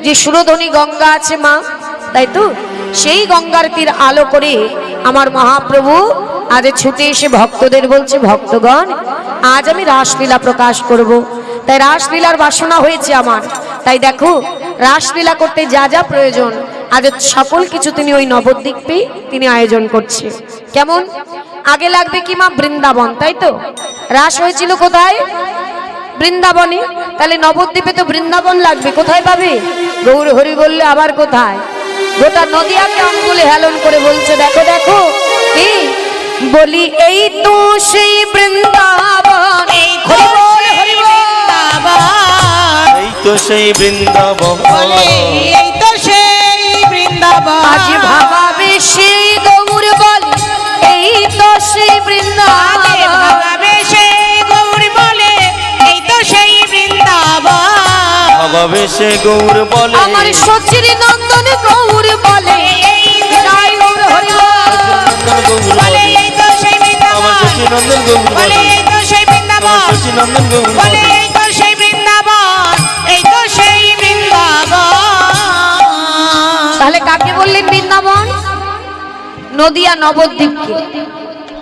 যে সুরধনী গঙ্গা আছে মা, তাই তো সেই গঙ্গার তীর আলো করে আমার মহাপ্রভু আজ ছুটে এসে ভক্তদের বলছে, ভক্তগণ আজ আমি রাসলীলা প্রকাশ করব। তাই রাসলীলার বাসনা হয়েছে আমার। তাই দেখো রাসলীলা করতে যা যা প্রয়োজন আজ সকল কিছু তিনি ওই নবদ্বীপে তিনি আয়োজন করছে। কেমন আগে লাগবে কি মা? বৃন্দাবন, তাই তো রাস হয়েছিল কোথায়? বৃন্দাবনে। তাহলে নবদ্বীপে তো বৃন্দাবন লাগবে, কোথায় পাবে? গৌর হরি বললে আবার কোথায়? গোটা নদিয়াকে আঙ্গুলে হেলন করে বলছে, দেখো দেখো কি বলি, এই তো সেই বৃন্দাবন, এই হরি বল হরি বৃন্দাবন, এই তো সেই বৃন্দাবন, এই তো সেই বৃন্দাবন। আজ ভাবাবে সেই গৌর বল, এই তো সেই বৃন্দাবন, ভাবাবে সেই গৌর বলে, এই তো সেই বৃন্দাবন। ভাবাবে সে গৌর বলে, আমার সচির নন্দন গৌর বলে, এই জয় গৌর হরি বল বলে, এই তো সেই বৃন্দাবন। আমার সচিনন্দন গৌর বলে, এই তো সেই বৃন্দাবন। সচিনন্দন গৌর বলে, এই তো সেই বৃন্দাবন, এই তো সেই বৃন্দাবন। তাহলে কাকে বললেন বৃন্দাবন? নদিয়া নবদ্বীপকে।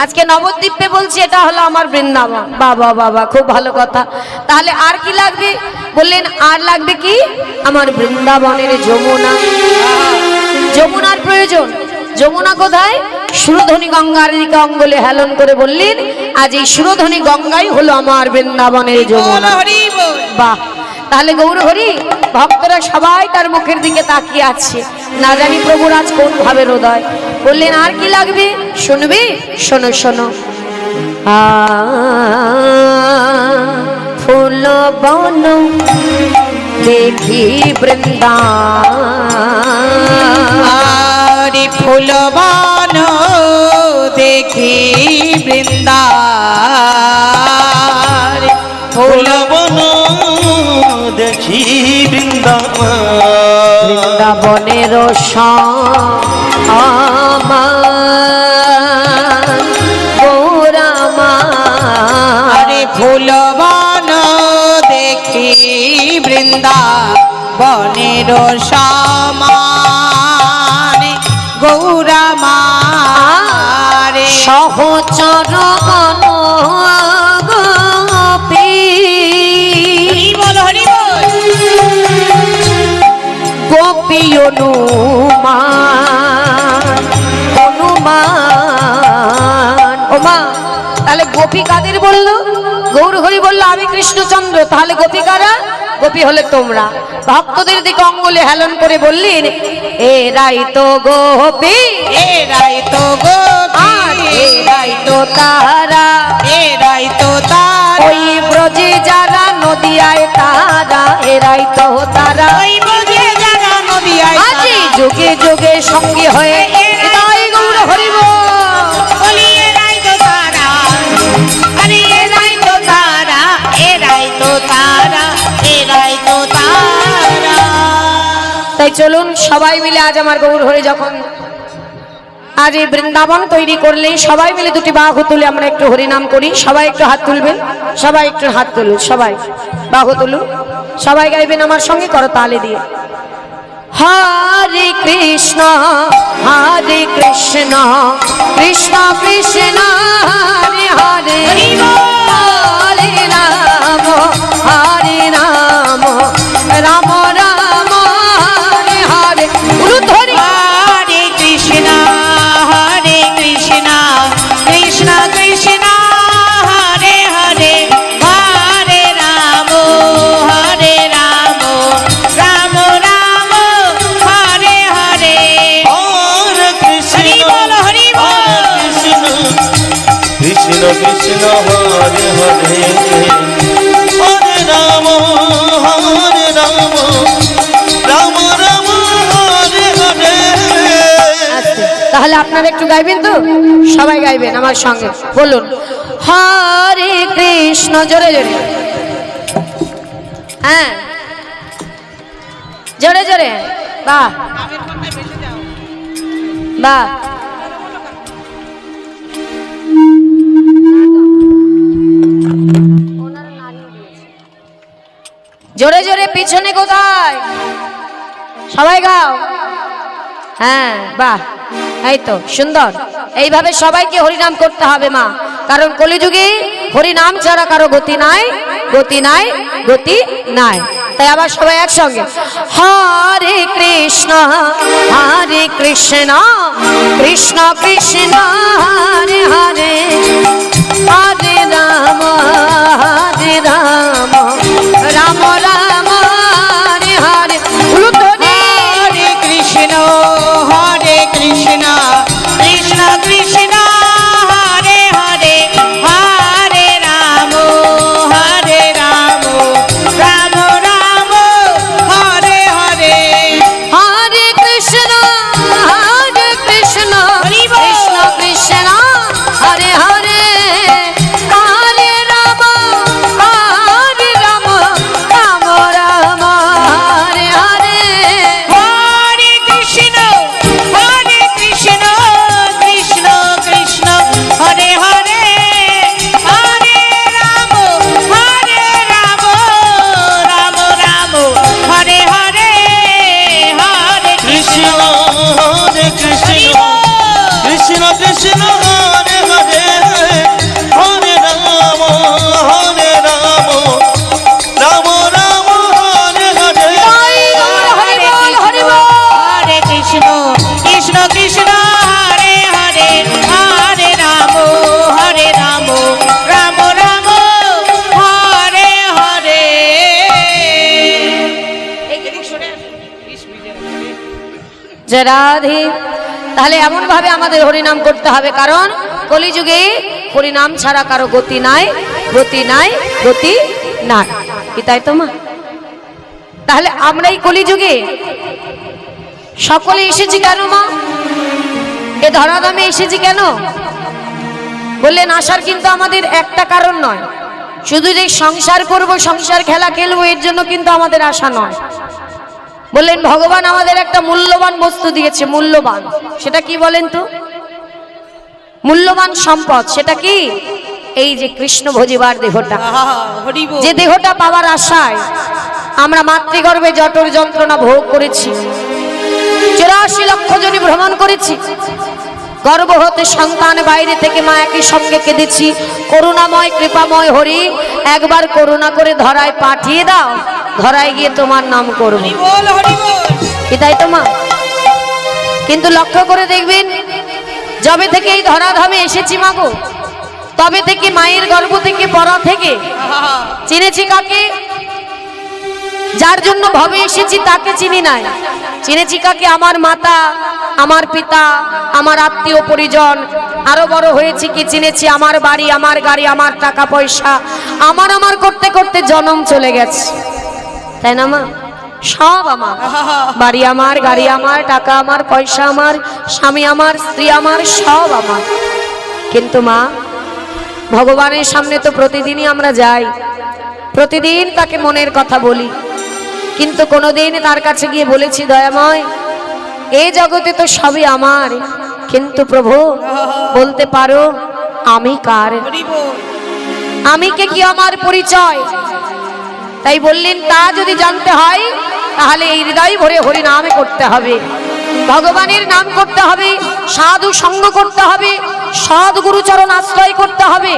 আজকে নবদ্বীপে বলছি এটা হলো আমার বৃন্দাবন। বাবা বাবা, খুব ভালো কথা। তাহলে আর কি লাগবে? বললেন আর লাগবে কি? আমার বৃন্দাবনের যমুনা। যমুনার প্রয়োজন। যমুনা কোথায়? সুরধনী গঙ্গার দিকে অঙ্গলে হেলন করে বললেন, আজ এই সুরধনী গঙ্গাই হলো আমার বৃন্দাবনের যমুনা। বাহ, তাহলে গৌর হরি ভক্তরা সবাই তার মুখের দিকে তাকিয়ে আছে, না জানি প্রভুর আজ কোন ভাবে হৃদয়। বললেন আর কি লাগবে? শুনবি? শোনো শোনো। ফুল বন দেখি বৃন্দাবন, ফুল বন দেখি বৃন্দাবন। ফুল বন দেখি বৃন্দাবন, বৃন্দাবনের আরে ফুল বন দেখি বৃন্দাবনের সমান গৌরামা সহচর গণ গোপী, গোপী অনুমান অনুমান। ওমা, তাহলে গোপী কাদের বললো? গৌর হরি বললো আমি কৃষ্ণচন্দ্র। তাহলে গোপী কারা? গোপী হলে তোমরা। ভক্তদের দিকে অঙ্গুলে হেলন করে বললেন, এরাই তো গোপী, এরাই তো গোপী, এরাই তো তারা, এরাই তো তারা, ওই ব্রজে যারা নদিয়ায় তারা, এরাই তো তারা, ওই ব্রজে যারা নদিয়ায় আজি যুগে যুগে সঙ্গী হয়ে এরাই গৌর হরি বলি, এরাই তো তারা, আরে এরাই তো তারা, এরাই তো তারা, এরাই তো তারা। তাই চলুন সবাই মিলে আজ আমার গৌর হরি যখন আজ এই বৃন্দাবন তৈরি করলেই সবাই মিলে দুটি বাহু তুলে আমরা একটু হরিনাম করি। সবাই একটু হাত তুলবেন, সবাই একটু হাত তুলুন, সবাই বাহু তুলুন, সবাই গাইবেন আমার সঙ্গে করো তালে দিয়ে। হরে কৃষ্ণ কৃষ্ণ কৃষ্ণ হরে হরে, হরে রাম রাম রাম রাম হরে হরে। উলুধ্বনি। হরে কৃষ্ণ কৃষ্ণ কৃষ্ণ হরে হরে, হরে রাম রাম রাম হরে হরে। হরে কৃষ্ণ হরি বল কৃষ্ণ কৃষ্ণ হরে হরে, হরে রাম রাম রাম হরে হরে। তাহলে আপনারা একটু গাইবেন তো? সবাই গাইবেন আমার সঙ্গে, বলুন হরে কৃষ্ণ, জোরে জোরে, হ্যাঁ জোরে জোরে, বাহ বাহ। জোরে জোরে, পিছনে কোথায়? সবাই গাও। হ্যাঁ, বাহ, এই তো সুন্দর। এইভাবে সবাইকে হরিনাম করতে হবে মা, কারণ কলিযুগে হরিনাম ছাড়া কারো গতি নাই, গতি নাই, গতি নাই। তাই আবার সবাই একসঙ্গে হরে কৃষ্ণ হরে কৃষ্ণ কৃষ্ণ কৃষ্ণ হরে হরে হরে রাম হরে রাম রাম রাম হরে হরে। হরে কৃষ্ণ কৃষ্ণ কৃষ্ণ হরে হরে হরে রাম রাম রাম হরে হরে। হরে কৃষ্ণ কৃষ্ণ হরি বল। কৃষ্ণ কৃষ্ণ হরে হরে হরে রাম রাম রাম হরে হরে। হরে কৃষ্ণ কৃষ্ণ কৃষ্ণ হরে হরে হরে রাম রাম রাম হরে হরে হরে কৃষ্ণ হরে কৃষ্ণ কৃষ্ণ কৃষ্ণ হরে হরে হরে রাম রাম রাম হরে হরে। হরি বল, হরি বল। হরে কৃষ্ণ কৃষ্ণ হরে হরে হরে রাম রাম রাম হরে হরে। জয় রাধে। তাহলে এমন ভাবে আমাদের হরিনাম করতে হবে, কারণ কলিযুগে হরিনাম ছাড়া কারো গতি নাই, গতি নাই, গতি নাই। কি তাই তো মা? তাহলে আমরা এই কলিযুগে সকলে এসেছি কেন মা? এ ধরাধামে এসেছি কেন বললেন? আসার কিন্তু আমাদের একটা কারণ নয়, শুধু যে সংসার করব, সংসার খেলা খেলবো, এর জন্য কিন্তু আমাদের আশা নয়। বললেন ভগবান আমাদের একটা মূল্যবান বস্তু দিয়েছে, মূল্যবান। সেটা কি বলেন তো? মূল্যবান সম্পদ। সেটা কি? এই যে কৃষ্ণ ভজিবার দেহটা, হরি বল। যে দেহটা পাওয়ার আশায় আমরা মাতৃগর্ভে জঠর যন্ত্রণা ভোগ করেছি, 84 লক্ষ জনী ভ্রমণ করেছি, গর্ভ হতে সন্তান, বাইরে থেকে মা, একই সঙ্গে কেঁদেছি। করুণাময় কৃপাময় হরি, একবার করুণা করে ধরায় পাঠিয়ে দাও, ধরায় গিয়ে তোমার নাম করব। হরি বল। কি তাই তো মা? কিন্তু লক্ষ্য করে দেখবেন, যবে থেকে এই ধরাধামে এসেছি মাগো, তবে থেকে মায়ের গর্ভ থেকে পরা থেকে চিনেছি কাকে? যার জন্য ভবে এসেছি তাকে চিনি নাই। চিনেছি কাকে? আমার মাতা, আমার পিতা, আমার আত্মীয় পরিজন। আরো বড় হয়েছি কি চিনেছি? আমার বাড়ি, আমার গাড়ি, আমার টাকা পয়সা, আমার করতে করতে জন্ম চলে গেছে। তাই না মা? সব আমার, বাড়ি আমার, গাড়ি আমার, টাকা আমার, পয়সা আমার, স্বামী আমার, স্ত্রী আমার, সব আমার। কিন্তু মা, ভগবানের সামনে তো প্রতিদিনই আমরা যাই, প্রতিদিন তাকে মনের কথা বলি, কিন্তু কোনোদিন তার কাছে গিয়ে বলেছি দয়াময় এই জগতে তো সবই আমার, কিন্তু প্রভু বলতে পারো আমি কার? হরি বল। আমি কে, কি আমার পরিচয়? তাই বললেন তা যদি জানতে হয় তাহলে এই হৃদয় ভরে হরি নামে করতে হবে, ভগবানের নাম করতে হবে, সাধু সঙ্গ করতে হবে, সৎ গুরুচরণ আশ্রয় করতে হবে,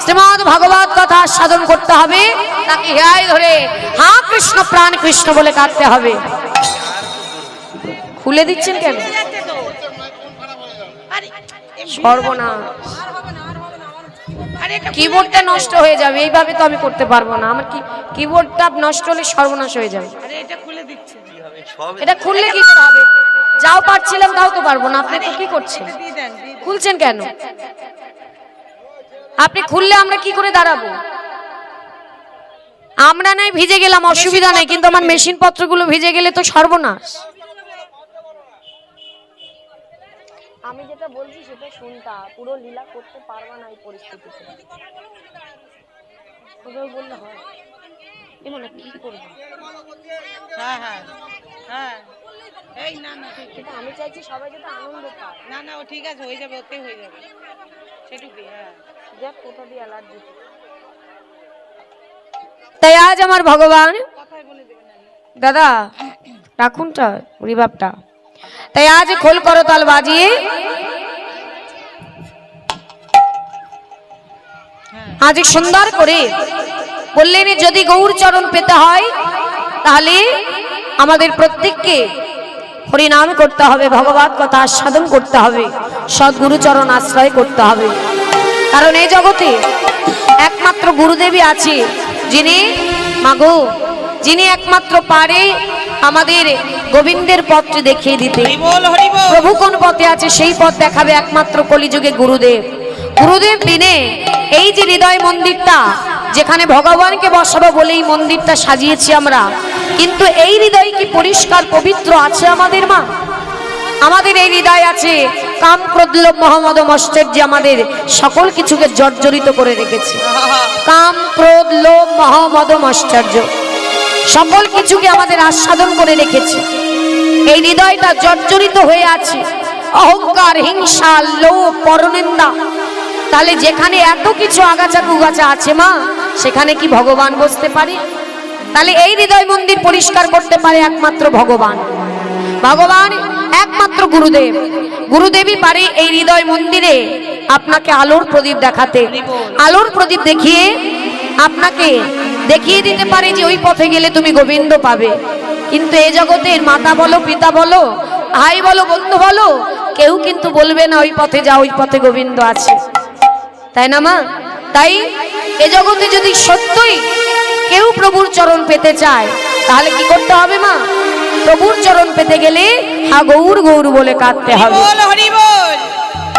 শ্রীমদ ভাগবত কথা সাধন করতে হবে, তাকে হৃদয় ধরে হা কৃষ্ণ প্রাণ কৃষ্ণ বলে কাটতে হবে। খুলে দিচ্ছেন কেন? সর্বনাশ, কিবোর্ডটা নষ্ট হয়ে যাবে, এইভাবে তো আমি করতে পারবো না। আমার কিবোর্ডটা নষ্ট হলে সর্বনাশ হয়ে যাবে। এটা খুললে কি করে হবে? যাও পারছিলাম তাও তো পারবো না। আপনি তো কি করছেন? খুলছেন কেন? আপনি খুললে আমরা কি করে দাঁড়াবো? আমরা নাই ভিজে গেলাম, অসুবিধা নাই, কিন্তু আমার মেশিন পত্রগুলো ভিজে গেলে তো সর্বনাশ। আমি যেটা বলছি সেটা শুনতা, পুরো লীলা করতে পারবা না এই পরিস্থিতিতে। ওদের বললে হয় এমন কি করব? হ্যাঁ হ্যাঁ হ্যাঁ, এই না না ঠিক, কিন্তু আমি চাইছি সবাই যাতে আনন্দ পায়। না না ও ঠিক আছে, হয়ে যাবে, ওতে হয়ে যাবে, সেটুকুই। হ্যাঁ, দেখ কোথা দিয়ে অ্যালার্জি। তাই আজ আমার ভগবান কথাই বলে দেবেন। দাদা রাখুনটা পরিভাবটা। তাই আজ খোল করতাল বাজিয়ে আজ সুন্দর করে বললেন, যদি গৌর চরণ পেতে হয় তাহলে আমাদের প্রত্যেককে হরিনাম করতে হবে, ভগবত কথা আস্বাদন করতে হবে, সদ্গুরু চরণ আশ্রয় করতে হবে। কারণ এই জগতে একমাত্র গুরুদেবী আছে যিনি মাগো, যিনি একমাত্র পারে আমাদের গোবিন্দের পথটি দেখিয়ে দিতে। হরি বল, হরি বল। প্রভু কোন পথে আছে সেই পথ দেখাবে একমাত্র কলিযুগে গুরুদেব। গুরুদেব দিনে এই যে হৃদয় মন্দিরটা যেখানে ভগবানকে বসাবো বলেই মন্দিরটা সাজিয়েছি আমরা, কিন্তু এই হৃদয় কি পরিষ্কার পবিত্র আছে আমাদের মা? আমাদের এই হৃদয় আছে কাম ক্রোধ লোভ মোহ মদ মশ্চর্য, আমাদের সকল কিছুকে জর্জরিত করে রেখেছে। কাম ক্রোধ লোভ মোহ মদ মশ্চর্য সকল কিছুকে আমাদের আস্বাদন করে রেখেছে। এই হৃদয়টা জর্জরিত হয়ে আছে অহংকার, হিংসা, লোভ, পরনিন্দা। তাহলে যেখানে এত কিছু আগাছা কুগাছা আছে মা, সেখানে কি ভগবান বসতে পারে? তাহলে এই হৃদয় মন্দির পরিষ্কার করতে পারে একমাত্র ভগবান। ভগবান একমাত্র গুরুদেব, গুরুদেবই পারে এই হৃদয় মন্দিরে আপনাকে আলোর প্রদীপ দেখাতে। আলোর প্রদীপ দেখিয়ে আপনাকে দেখিয়ে দিতে পারে যে ওই পথে গেলে তুমি গোবিন্দ পাবে। কিন্তু এই জগতের মাতা বলো, পিতা বলো, ভাই বলো, বন্ধু বলো, কেউ কিন্তু বলবে না ওই পথে যাও, ওই পথে গোবিন্দ আছে, তাই না মা? তাই এ জগতে যদি সত্যই কেউ প্রভুর চরণ পেতে চায় তাহলে কি করতে হবে মা? প্রভুর চরণ পেতে গেলে হা গৌর গৌর বলে কাঁদতে হবে। বল, হরি বল।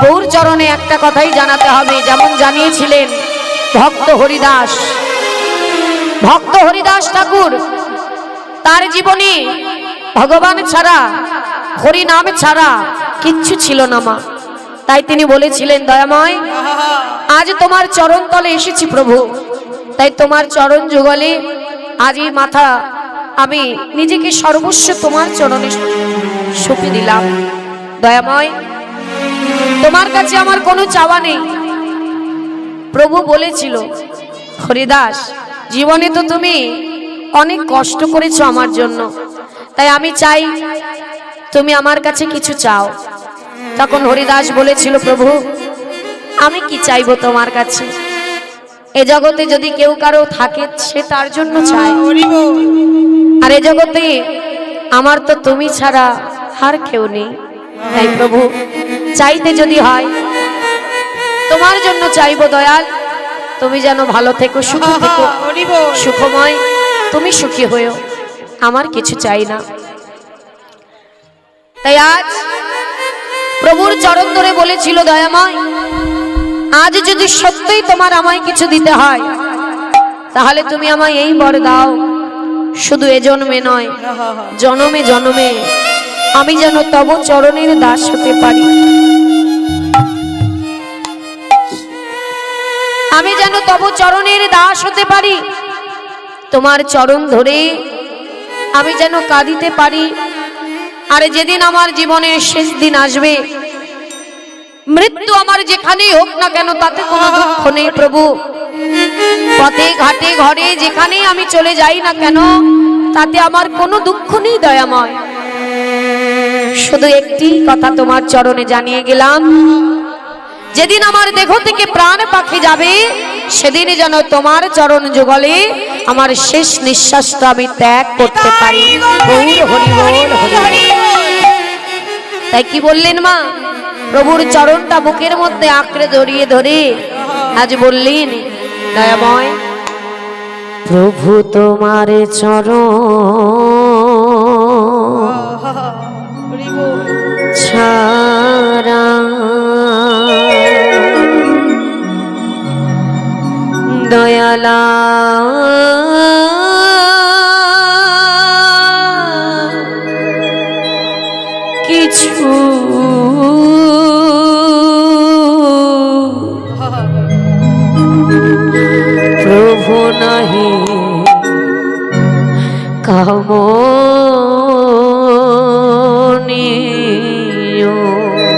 গৌর চরণে একটা কথাই জানাতে হবে, যেমন জানিয়েছিলেন ভক্ত হরিদাস। ভক্ত হরিদাস ঠাকুর তার জীবনে ভগবান ছাড়া, হরি নাম ছাড়া কিচ্ছু ছিল না মা। তাই তিনি বলেছিলেন, দয়াময় আজ তোমার চরণ তলে এসেছি প্রভু, তাই তোমার চরণ যুগলে আজ এই মাথা আমি নিজেকে সর্বস্ব তোমার চরণে সঁপে দিলাম। দয়াময় তোমার কাছে আমার কোনো চাওয়া নেই। প্রভু বলেছিল, হরিদাস জীবনে তো তুমি অনেক কষ্ট করেছো আমার জন্য, তাই আমি চাই তুমি আমার কাছে কিছু চাও। তখন হরিদাস বলেছিল, প্রভু আমি কি চাইবো তোমার কাছে? এ জগতে যদি কেউ কারো থাকে সে তার জন্য চায়, হরি বল। আর এ জগতে আমার তো তুমি ছাড়া আর কেউ নেই। তাই প্রভু চাইতে যদি হয় তোমার জন্য চাইবো দয়াল, তুমি যেন ভালো থেকো, সুখী থেকো, হরি বল। সুখময়, তুমি সুখী হয়েও, আমার কিছু চাই না। তাই আজ প্রভুর চরণ ধরে বলেছিল, দয়াময় আজ যদি সত্যই তোমার আমায় কিছু দিতে হয় তাহলে তুমি আমায় এই বর দাও, শুধু এ জন্মে নয় জনমে জনমে আমি যেন তব চরণের দাস হতে পারি। আমি যেন তব চরণের দাস হতে পারি, তোমার চরণ ধরে আমি যেন কাঁদিতে পারি। আর যেদিন আমার জীবনের শেষ দিন আসবে, মৃত্যু আমার যেখানেই হোক না কেন তাতে কোনো দুঃখ নেই প্রভু। পথে ঘাটে ঘরে যেখানেই আমি চলে যাই না কেন তাতে আমার কোনো দুঃখ নেই দয়াময়। শুধু একটি কথা তোমার চরণে জানিয়ে গেলাম, যেদিন আমার দেহ থেকে প্রাণ পাখি যাবে সেদিন যেন তোমার চরণ যুগলে আমার শেষ নিঃশ্বাসটা আমি ত্যাগ করতে পারি। গৌর হরি বল, হরি বল। তাই কি বললেন মা? প্রভুর চরণটা বুকের মধ্যে আঁকড়ে জড়িয়ে ধরে আজ বললেন, দয়াময় প্রভু তোমার চরণ ছাড়া দয়ালা কিছু প্রভু নাহি কামনীয়।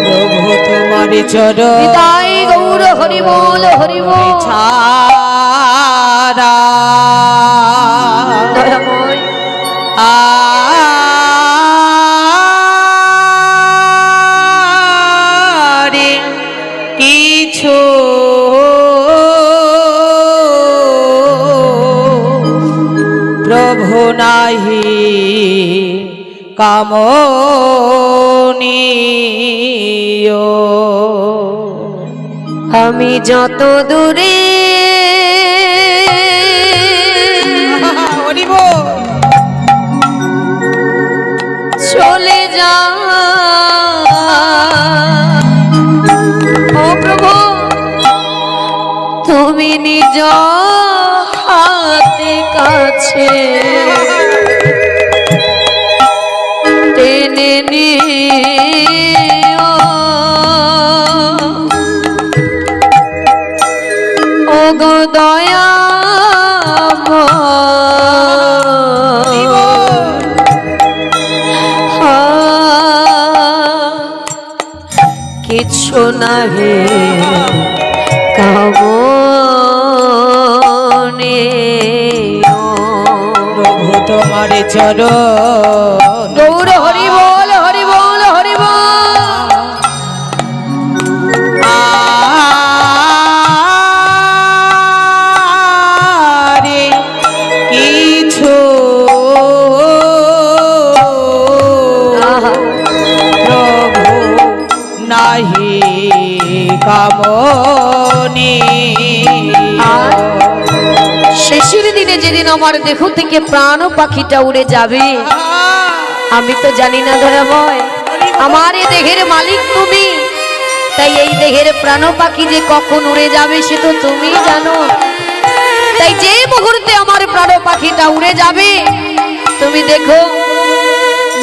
প্রভু তোমার চরণ তাই গৌর হরি বল, হরি বল। ছাড়া দয়াময় আর নাহি কামনীয়। আমি যত দূরে হরিব চলে যা ও প্রভু তুমি নিজ হাতে কাছে টেনে নিও ও গো কিছু নাহি কামনীয়। প্রভু তোমার চরণ গৌর হরি বল হরি বল হরি বল। আরে কিছু আহা, প্রভু নাহি কামনীয়। শেষের দিনে যেদিন আমার দেহ থেকে প্রাণ পাখিটা উড়ে যাবে, আমি তো জানি না দয়াময়, আমার এই দেহের মালিক তুমি, তাই এই দেহের প্রাণ পাখি যে কখন উড়ে যাবে সে তো তুমি জানো। তাই যে মুহূর্তে আমার প্রাণ পাখিটা উড়ে যাবে, তুমি দেখো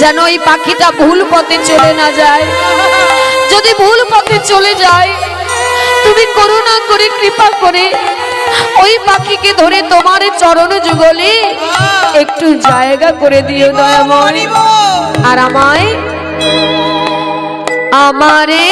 যেন ওই পাখিটা ভুল পথে চলে না যায়। যদি ভুল পথে চলে যায়, তুমি করুণা করে কৃপা করে ওই পাখিকে ধরে তোমার চরণ যুগলে একটু জায়গা করে দিও দয়াময়। আর আমায় আমারে